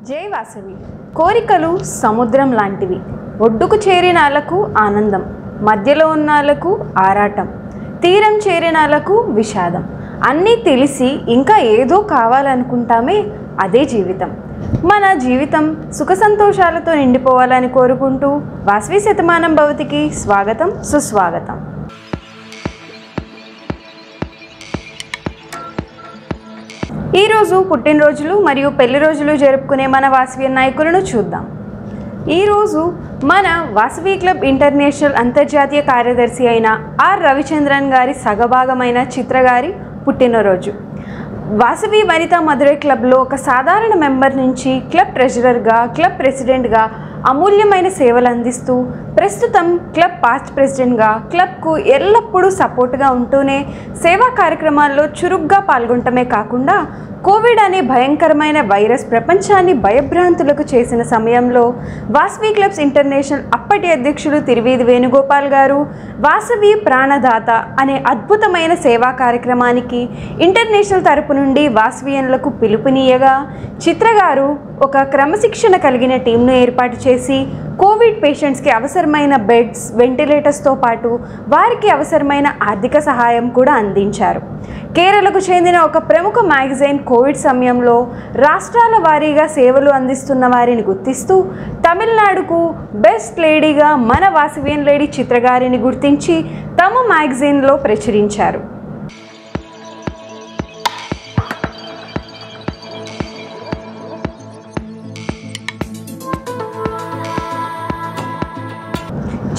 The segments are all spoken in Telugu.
జై వాసవి. కోరికలు సముద్రం లాంటివి. ఒడ్డుకు చేరినాలకు ఆనందం, మధ్యలో ఉన్నాలకు ఆరాటం, తీరం చేరినాలకు విషాదం. అన్నీ తెలిసి ఇంకా ఏదో కావాలనుకుంటామే, అదే జీవితం. మన జీవితం సుఖ సంతోషాలతో నిండిపోవాలని కోరుకుంటూ వాసవి శతమానం భవతికి స్వాగతం, సుస్వాగతం. ఈరోజు పుట్టినరోజులు మరియు పెళ్లి రోజులు జరుపుకునే మన వాసవి నాయకులను చూద్దాం. ఈరోజు మన వాసవి క్లబ్ ఇంటర్నేషనల్ అంతర్జాతీయ కార్యదర్శి అయిన ఆర్ రవిచంద్రన్ గారి సగభాగమైన చిత్ర గారి పుట్టినరోజు. వాసవి వనితా మధురై క్లబ్లో ఒక సాధారణ మెంబర్ నుంచి క్లబ్ ట్రెజరర్గా, క్లబ్ ప్రెసిడెంట్గా అమూల్యమైన సేవలు అందిస్తూ ప్రస్తుతం క్లబ్ పాస్ట్ ప్రెసిడెంట్గా క్లబ్కు ఎల్లప్పుడూ సపోర్ట్గా ఉంటూనే సేవా కార్యక్రమాల్లో చురుగ్గా పాల్గొనటమే కాకుండా కోవిడ్ అనే భయంకరమైన వైరస్ ప్రపంచాన్ని భయభ్రాంతులకు చేసిన సమయంలో వాసవి క్లబ్స్ ఇంటర్నేషనల్ అప్పటి అధ్యక్షుడు తిరువీధి వేణుగోపాల్ గారు వాసవి ప్రాణదాత అనే అద్భుతమైన సేవా కార్యక్రమానికి ఇంటర్నేషనల్ తరపు నుండి వాసవియన్లకు పిలుపునీయగా చిత్ర గారు ఒక క్రమశిక్షణ కలిగిన టీంను ఏర్పాటు చేసి కోవిడ్ పేషెంట్స్కి అవసరమైన బెడ్స్, వెంటిలేటర్స్తో పాటు వారికి అవసరమైన ఆర్థిక సహాయం కూడా అందించారు. కేరళకు చెందిన ఒక ప్రముఖ మ్యాగజైన్ కోవిడ్ సమయంలో రాష్ట్రాల వారీగా సేవలు అందిస్తున్న వారిని గుర్తిస్తూ తమిళనాడుకు బెస్ట్ లేడీగా మన వాసవియన్ లేడీ చిత్ర గారిని గుర్తించి తమ మ్యాగజైన్లో ప్రచురించారు.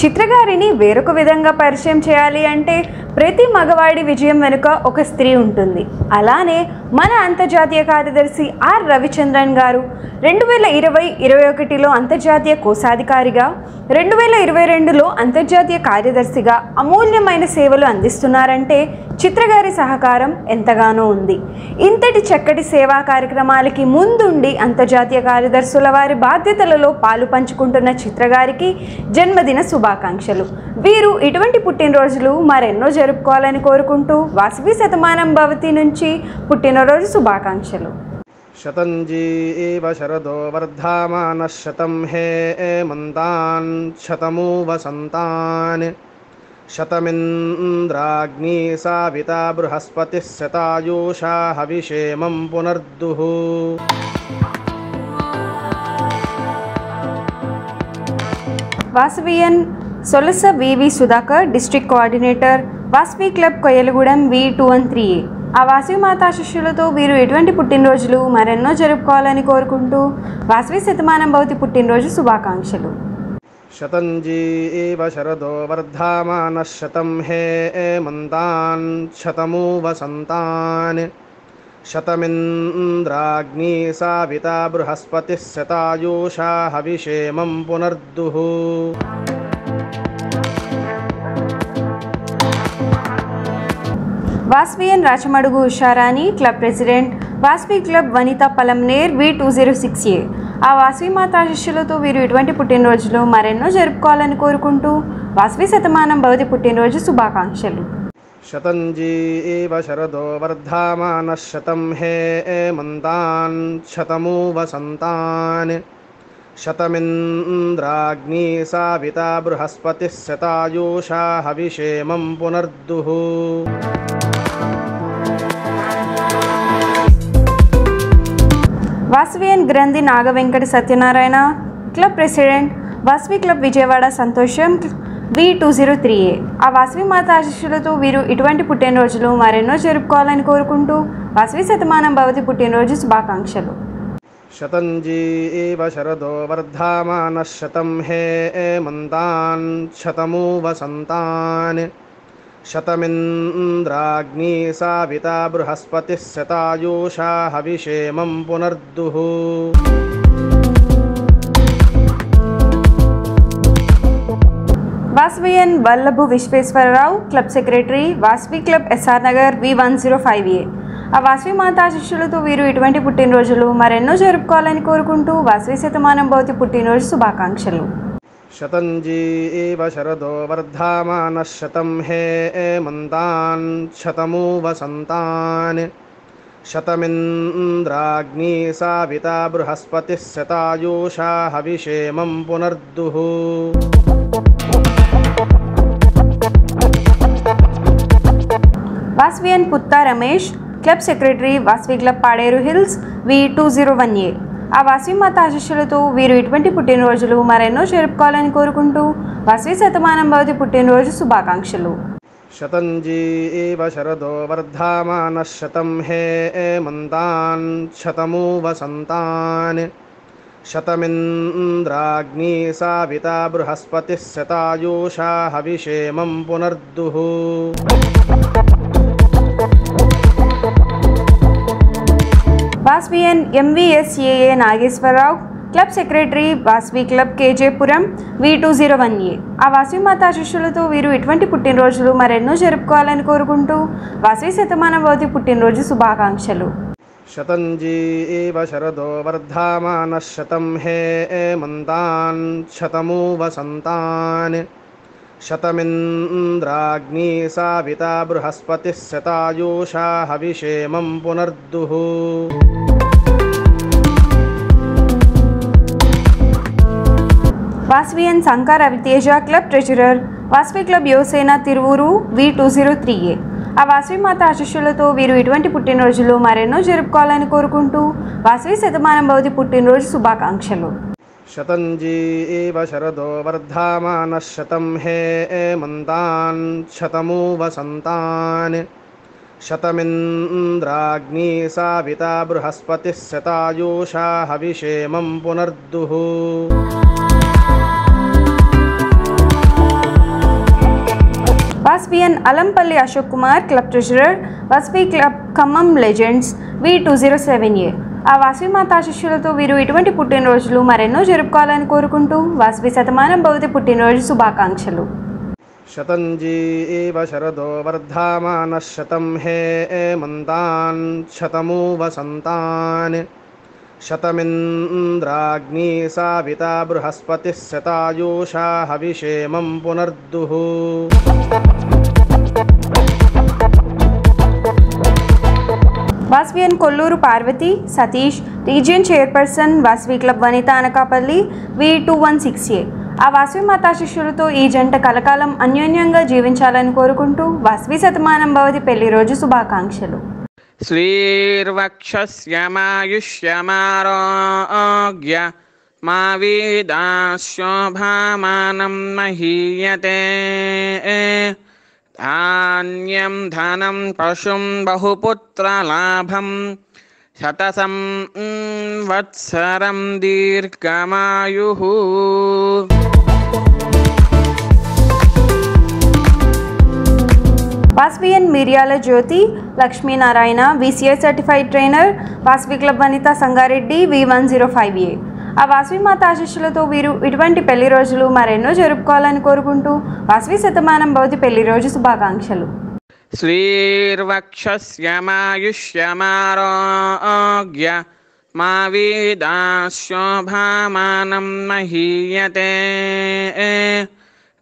చిత్రగారిని వేరొక విధంగా పరిచయం చేయాలి అంటే ప్రతి మగవాడి విజయం వెనుక ఒక స్త్రీ ఉంటుంది. అలానే మన అంతర్జాతీయ కార్యదర్శి ఆర్ రవిచంద్రన్ గారు 2020-21లో అంతర్జాతీయ కోశాధికారిగా, 2022లో అంతర్జాతీయ కార్యదర్శిగా అమూల్యమైన సేవలు అందిస్తున్నారంటే చిత్రగారి సహకారం ఎంతగానో ఉంది. ఇంతటి చక్కటి సేవా కార్యక్రమాలకి ముందుండి అంతర్జాతీయ కార్యదర్శుల వారి బాధ్యతలలో పాలు పంచుకుంటున్న చిత్రగారికి జన్మదిన శుభాకాంక్షలు. వీరు ఇటువంటి పుట్టినరోజులు మరెన్నో జరుపుకోవాలని కోరుకుంటూ వాసవి శతమానం భవతి నుంచి పుట్టినరోజు శుభాకాంక్షలు. శతంజీవ శరదో వర్ధమాన శతం హేమంతాన్ శతమూ వసంతాన్ శతమింద్రాగ్ని సావితా బృహస్పతి శతాయూషా హవిషేమం పునర్దుః. Vasavian Solasa VV Sudhakar, district coordinator, Vasavi club Koyyalagudem V213A. ఆ వాసవి మాతా శిష్యులతో వీరు ఎటువంటి పుట్టినరోజులు మరెన్నో జరుపుకోవాలని కోరుకుంటూ వాసవి శతమానం భవతి పుట్టినరోజు శుభాకాంక్షలు. శతంజీవ శరదో వర్ధమాన శతం హేమంతాన్ శతమూ వసంతాన్ శతమింద్రాగ్ని సావితా బృహస్పతి శతాయూషా హవిషేమం పునర్దుః. Vasavian Rachamadugu Usharani, club president, Vasavi club Vanitha Palamaner V206A. ఆ వాసవి మాతా శిష్యులతో వీరు ఇటువంటి పుట్టినరోజులు మరెన్నో జరుపుకోవాలని కోరుకుంటూ వాసవి శతమానం భవతి పుట్టినరోజు శుభాకాంక్షలు. శతంజీవ శరదో వర్ధమాన శతం హేమంతాన్ శతమూ వసంతాన్ శతమింద్రాగ్ని సావితా బృహస్పతి శతాయూషా హవిషేమం పునర్దుః. వాసవియన్ గ్రంథి Naga Venkata Satyanarayana, club president, Vasavi club Vijayawada సంతోషం V203A. ఆ వాసవి మాతా శిష్యులతో వీరు ఇటువంటి పుట్టినరోజులు మరెన్నో జరుపుకోవాలని కోరుకుంటూ వాసవి శతమానం భవతి పుట్టినరోజు శుభాకాంక్షలు. శతంజీవ శరదో వర్ధమాన శతం హేమంతాన్ శతమూ వసంతాన్ శతమింద్రాగ్ని సావితా బృహస్పతి శతాయూషా హవిషేమం పునర్దుః. Vasavian Vallabhu Visweswara Rao, club secretary, Vasavi club SR Nagar V105A. ఆ వాసవి మాతా శిష్యులతో వీరు ఇటువంటి పుట్టినరోజులు మరెన్నో జరుపుకోవాలని కోరుకుంటూ వాసవి శతమానం భవతి పుట్టినరోజు శుభాకాంక్షలు. శతంజీవ శరదో వర్ధమాన శతం హేమంతాన్ శతమూ వసంతాన్ శతమింద్రాగ్నీ సావితా బృహస్పతిः శతాయూషా హవిషేమం పునర్దుః Vasavian Putta Ramesh, club secretary Vasavi club Paderu hills V201A. ఆ వాస్వి మాత ఆశీస్సులతో వీరు ఇటువంటి పుట్టినరోజులు మరెన్నో జరుపుకోవాలని కోరుకుంటూ వాస్వి శతమానం భవతి పుట్టినరోజు శుభాకాంక్షలు. శతంజీవ శరదో వర్ధమానః శతం హేమంతాన్ శతమూ వసంతాన్ శతమింద్రాగ్నీ సావితా బృహస్పతిः శతాయూషా హవిషేమం పునర్దుః Vasavian MVSAA Nageswara Rao, club secretary Vasavi club KJ Puram V201A. ఆ వాస్వి మాత ఆశీస్సులతో వీరు ఇటువంటి పుట్టినరోజులు మరెన్నో జరుపుకోవాలని కోరుకుంటూ వాస్వి శతమానం భవతి పుట్టినరోజు శుభాకాంక్షలు. శతంజీవ శరదో వర్ధమానః శతం హేమంతాన్ శతమూ వసంతాన్ శతమింద్రాగ్నీ సావితా బృహస్పతిः శతాయూషా హవిషేమం పునర్దుః Vasavian Shankar Ravi Teja, club treasurer Vasavi club Yuvasena Tiruvuru V203A. ఆ వాస్వి మాత ఆశీస్సులతో వీరు ఇటువంటి పుట్టినరోజులు మరెన్నో జరుపుకోవాలని కోరుకుంటూ వాస్వి శతమానం భవతి పుట్టినరోజు శుభాకాంక్షలు. శతంజీవ శరదో వర్ధమానః శతం హేమంతాన్ శతమూ వసంతాన్ శతమింద్రాగ్నీ సావితా బృహస్పతిः శతాయూషా హవిషేమం పునర్దుః Vasavian Alampalli Ashok Kumar, club treasurer Vasavi club Khammam legends V207A. ఆ వాస్వి మాత ఆశీస్సులతో వీరు ఇటువంటి పుట్టినరోజులు మరెన్నో జరుపుకోవాలని కోరుకుంటూ వాస్వి శతమానం భవతి పుట్టినరోజు శుభాకాంక్షలు. శతంజీవ శరదో వర్ధమానః శతం హేమంతాన్ శతమూ వసంతాన్ శతమింద్రాగ్నీ సావితా బృహస్పతిः శతాయూషా హవిషేమం పునర్దుః Vasavian Kolluru Parvathi, Satish, region chairperson Vasavi club Vanitha Anakapalli V216A. ఆ వాస్వి మాత ఆశీస్సులతో ఈ జంట కలకాలం అన్యోన్యంగా జీవించాలని కోరుకుంటూ వాస్వి శతమానం భవతి పెళ్లి రోజు శుభాకాంక్షలు. శ్రీర్వక్షస్యమాయుష్యమారోగ్య మా వీదాశోభామానం మహీయతే ధాన్యం ధనం పశుం బహుపుత్రలాభం శతసం వత్సరం దీర్ఘమాయుః. Vasavian Miryala Jyothi Lakshminarayana, VCI certified trainer Vasavi club Vanitha Sangareddy V105A. ఆ వాస్వి మాత ఆశీస్సులతో వీరు ఇటువంటి పెళ్లి రోజులు మరెన్నో జరుపుకోవాలని కోరుకుంటూ వాస్వి శతమానం భవతి పెళ్లి రోజు శుభాకాంక్షలు. శ్రీర్వక్షస్యమాయుష్యమారోగ్య మా వీదాశోభామానం మహీయతే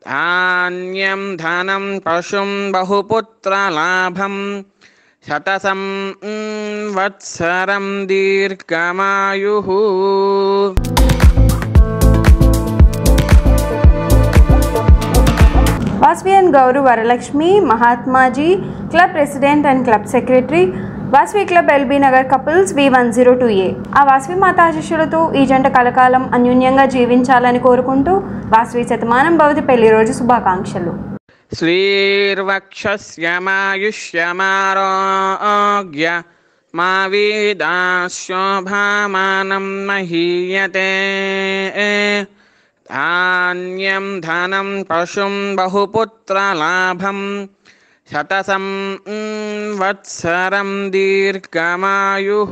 ధాన్యం ధనం పశుం బహుపుత్రలాభం శతసం వత్సరం దీర్ఘమాయుః. Vasavian Gouru Varalakshmi, Mahatmaji, club president and club secretary Vasavi club LB Nagar couples V102A. ఆ వాస్వి మాత ఆశీస్సులతో ఈ జంట కలకాలం అన్యోన్యంగా జీవించాలని కోరుకుంటూ వాస్వి శతమానం భవతి పెళ్లి రోజు శుభాకాంక్షలు. శ్రీర్వక్షస్యమాయుష్యమారోగ్య మా వీదాశోభామానం మహీయతే ధాన్యం ధనం పశుం బహుపుత్రలాభం శతసం వత్సరం దీర్ఘమాయుః.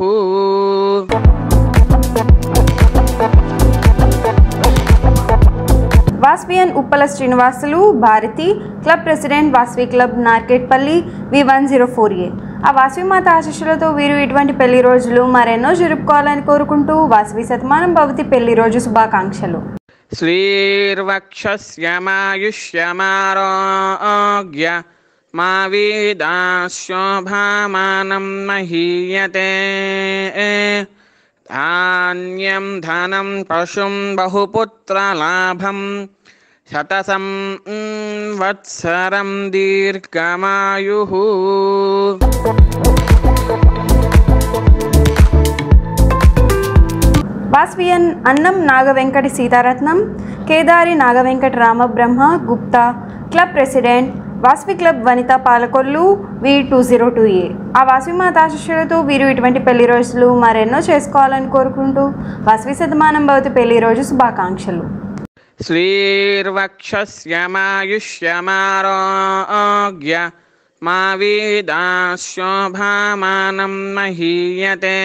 Vasavian Uppala Srinivasulu Bharathi, club president Vasavi club Narketpally V104A. ఆ వాస్వి మాత ఆశీస్సులతో వీరు ఇటువంటి పెళ్లి రోజులు మరెన్నో జరుపుకోవాలని కోరుకుంటూ వాస్వి శతమానం భవతి పెళ్లి రోజు శుభాకాంక్షలు. శ్రీర్వక్షస్యమాయుష్యమారోగ్య మా వీదాశోభామానం మహీయతే ధాన్యం ధనం పశుం బహుపుత్రలాభం శతసం వత్సరం దీర్ఘమాయుః. Vasavian Annam Nagavenkati Sitaratnam, Kedari Nagavenkata Ramabrahma Gupta, club president, Vasavi club Vanitha Palakollu V202A. ఆ వాస్వి మాత ఆశీస్సులతో వీరు ఇటువంటి పెళ్లి రోజులు మరెన్నో చేసుకోవాలని కోరుకుంటూ వాస్వి శతమానం భవతి పెళ్లి రోజు శుభాకాంక్షలు. శ్రీర్వక్షస్యమాయుష్యమారోగ్య మా వీదాశోభామానం మహీయతే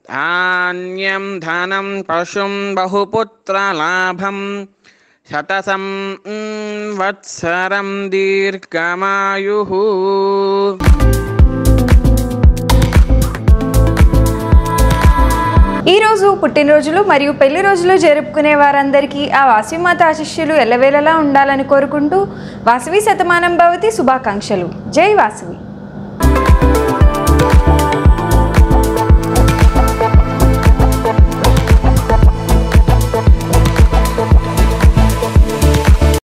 ధాన్యం ధనం పశుం బహుపుత్రలాభం శతసం వత్సరం దీర్ఘమాయుః. ఈరోజు పుట్టినరోజులు మరియు పెళ్లి రోజులు జరుపుకునే వారందరికీ ఆ వాసవి మాత ఆశీస్సులు ఎల్లవేళలా ఉండాలని కోరుకుంటూ వాసవి శతమానం భవతి శుభాకాంక్షలు. జై వాసవి.